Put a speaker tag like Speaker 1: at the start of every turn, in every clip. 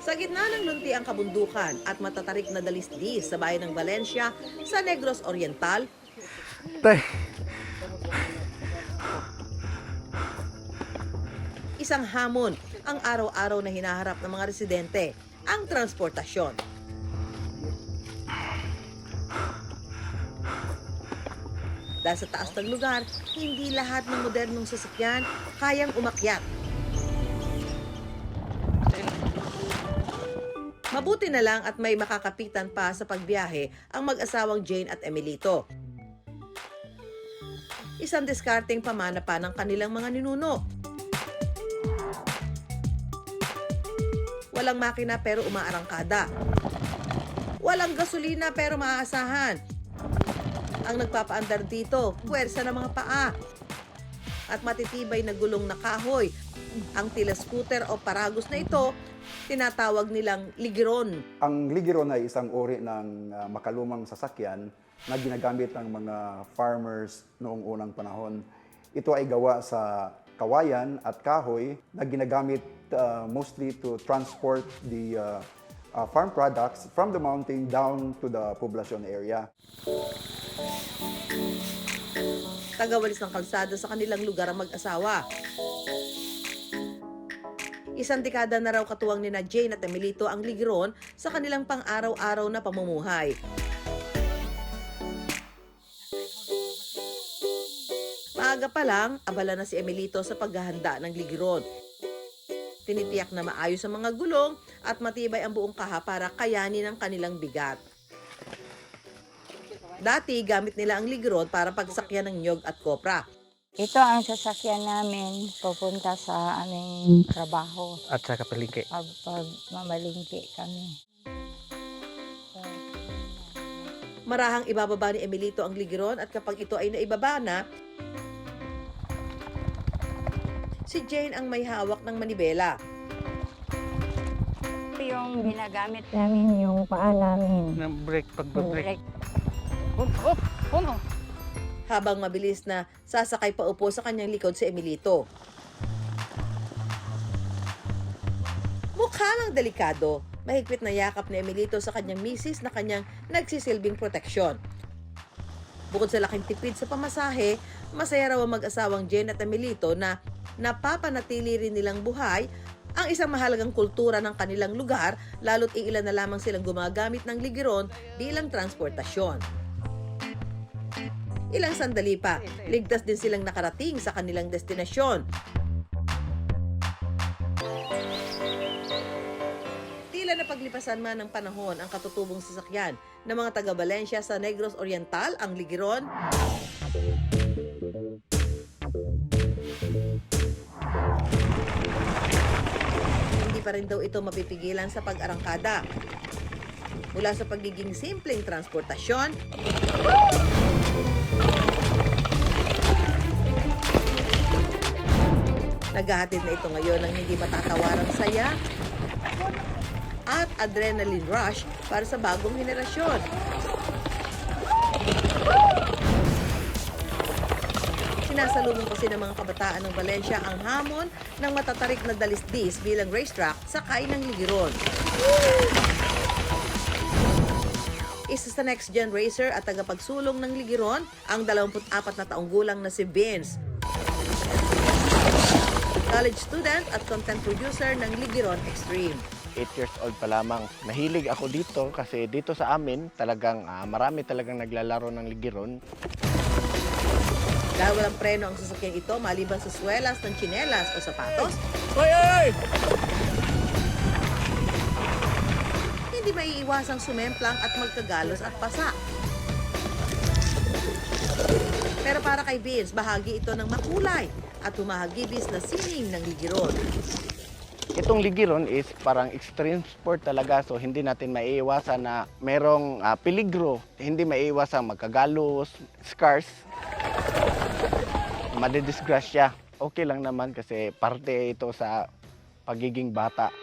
Speaker 1: Sa gitna ng luntiang kabundukan at matatarik na dalisdis sa bayan ng Valencia sa Negros Oriental,
Speaker 2: Tay,
Speaker 1: isang hamon ang araw-araw na hinaharap ng mga residente, ang transportasyon. Dahil sa taas ng lugar, hindi lahat ng modernong sasakyan kayang umakyat. Mabuti na lang at may makakapitan pa sa pagbiyahe ang mag-asawang Jane at Emilito. Isang diskarteng pamana pa ng kanilang mga ninuno. Walang makina pero umaarangkada. Walang gasolina pero maaasahan. Ang nagpapaandar dito, puwersa ng mga paa. At matitibay na gulong na kahoy. Ang tila scooter o paragos na ito, tinatawag nilang ligiron.
Speaker 3: Ang ligiron ay isang uri ng makalumang sasakyan na ginagamit ng mga farmers noong unang panahon. Ito ay gawa sa kawayan at kahoy na ginagamit mostly to transport the farm products from the mountain down to the poblacion area.
Speaker 1: Tagawalis ng kalsada sa kanilang lugar ang mag-asawa. Isang dekada na raw katuwang nina Jane at Emilito ang ligiron sa kanilang pang-araw-araw na pamumuhay. Maaga pa lang, abala na si Emilito sa paghahanda ng ligiron. Tinitiyak na maayos ang mga gulong at matibay ang buong kaha para kayanin ang kanilang bigat. Dati, gamit nila ang ligiron para pagsakyan ng nyog at kopra.
Speaker 4: Ito ang sasakyan namin pupunta sa aming trabaho
Speaker 2: at sa kapalingki.
Speaker 4: pag mamalingki kami.
Speaker 1: Marahang ibababa ni Emilito ang ligiron at kapag ito ay naibaba na, si Jane ang may hawak ng manibela.
Speaker 4: Yung ginagamit namin yung paa namin.
Speaker 2: Ng break, pag-break.
Speaker 4: Direct.
Speaker 1: Habang mabilis na sasakay pa upo sa kanyang likod si Emilito. Mukha lang delikado, mahigpit na yakap ni Emilito sa kanyang misis na kanyang nagsisilbing proteksyon. Bukod sa laking tipid sa pamasahe, masaya raw ang mag-asawang Jane at Emilito na napapanatili rin nilang buhay ang isang mahalagang kultura ng kanilang lugar, lalo't iilan na lamang silang gumagamit ng ligiron bilang transportasyon. Ilang sandali pa, ligtas din silang nakarating sa kanilang destinasyon. Tila na paglipasan man ng panahon ang katutubong sasakyan ng mga taga Valencia sa Negros Oriental, ang ligiron. Hindi pa rin daw ito mapipigilan sa pag-arangkada. Mula sa pagiging simpleng transportasyon, naghahatid na ito ngayon ng hindi matatawarang saya at adrenaline rush para sa bagong henerasyon. Sinasalubong kasi ng mga kabataan ng Valencia ang hamon ng matatarik na dalisdis bilang racetrack sakay ng ligiron. Isa sa next-gen racer at tagapagsulong ng ligiron ang 24 na taong gulang na si Vince. College student at content producer ng Ligiron Extreme.
Speaker 5: 8 years old pa lamang. Mahilig ako dito kasi dito sa amin talagang marami talagang naglalaro ng ligiron.
Speaker 1: Dahil walang preno ang sasakyan ito maliban sa swelas ng tsinelas o sapatos, hindi maiiwasang sumemplang at magkagalos at pasa. Pero para kay Vince, bahagi ito ng makulay at humahagibis na sining ng ligiron.
Speaker 5: Itong ligiron is parang extreme sport talaga, so hindi natin maiiwasan na merong peligro. Hindi maiiwasan magkagalos, scars, madidisgrasya. Okay lang naman kasi parte ito sa pagiging bata.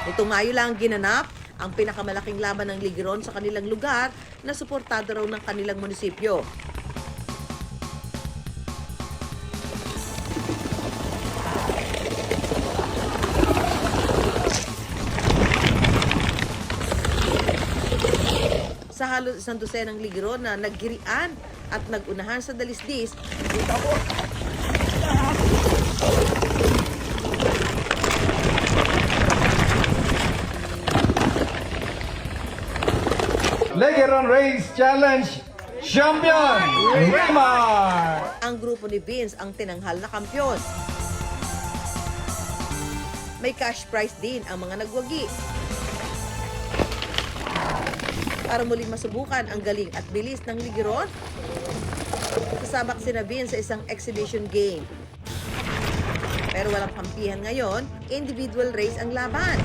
Speaker 1: Nitong Mayo lang ginanap ang pinakamalaking laban ng Ligeron sa kanilang lugar na suportado raw ng kanilang munisipyo. Sa halos 100 ng Ligeron na naggirian at nagunahan sa dalisdis,
Speaker 6: Ligeron Race Challenge Champion Raymar!
Speaker 1: ang grupo ni Vince ang tinanghal na kampiyon. May cash prize din ang mga nagwagi. Para muling masubukan ang galing at bilis ng Ligeron, sasabak sina Vince sa isang exhibition game. Pero walang kampihan ngayon, individual race ang laban.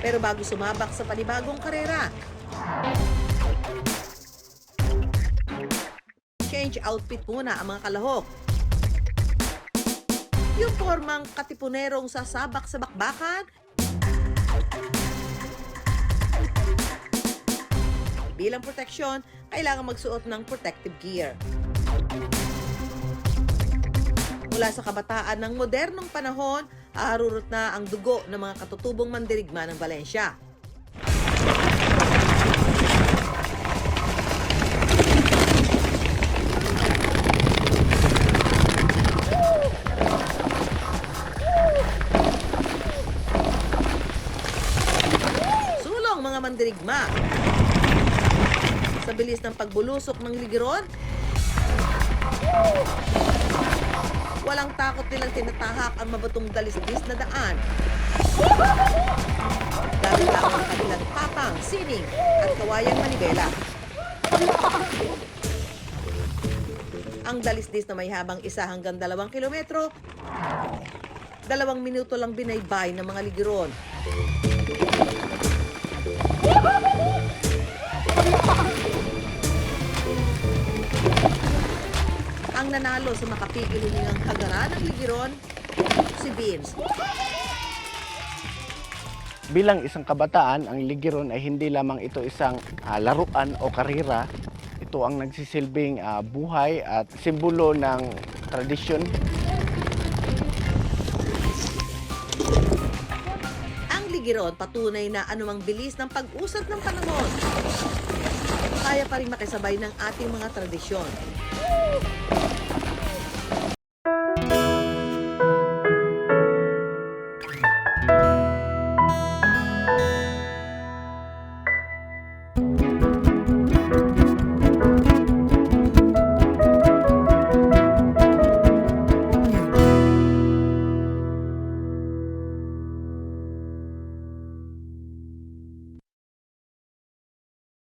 Speaker 1: Pero bago sumabak sa panibagong karera, change outfit muna ang mga kalahok. Yung formang katipunerong sasabak sa bakbakan, bilang proteksyon, kailangan magsuot ng protective gear. Mula sa kabataan ng modernong panahon, aharurot na ang dugo ng mga katutubong mandirigma ng Valencia. Sulong mga mandirigma! Sa bilis ng pagbulusok ng Ligeron, walang takot nilang tinatahak ang mabatong dalisdis na daan. Dahil lang ang kanilang tapang, sining at kawayang manibela. Ang dalisdis na may habang 1 hanggang 2 kilometro, 2 minuto lang binaybay ng mga Ligeron. Ang nanalo sa makapigil hiningang hagaran ng Ligeron, si Vince.
Speaker 5: Bilang isang kabataan, ang Ligeron ay hindi lamang ito isang laruan o karera. Ito ang nagsisilbing buhay at simbolo ng tradisyon.
Speaker 1: Ang Ligeron patunay na anumang bilis ng pag-usad ng panahon, kaya pa rin makisabay ng ating mga tradisyon.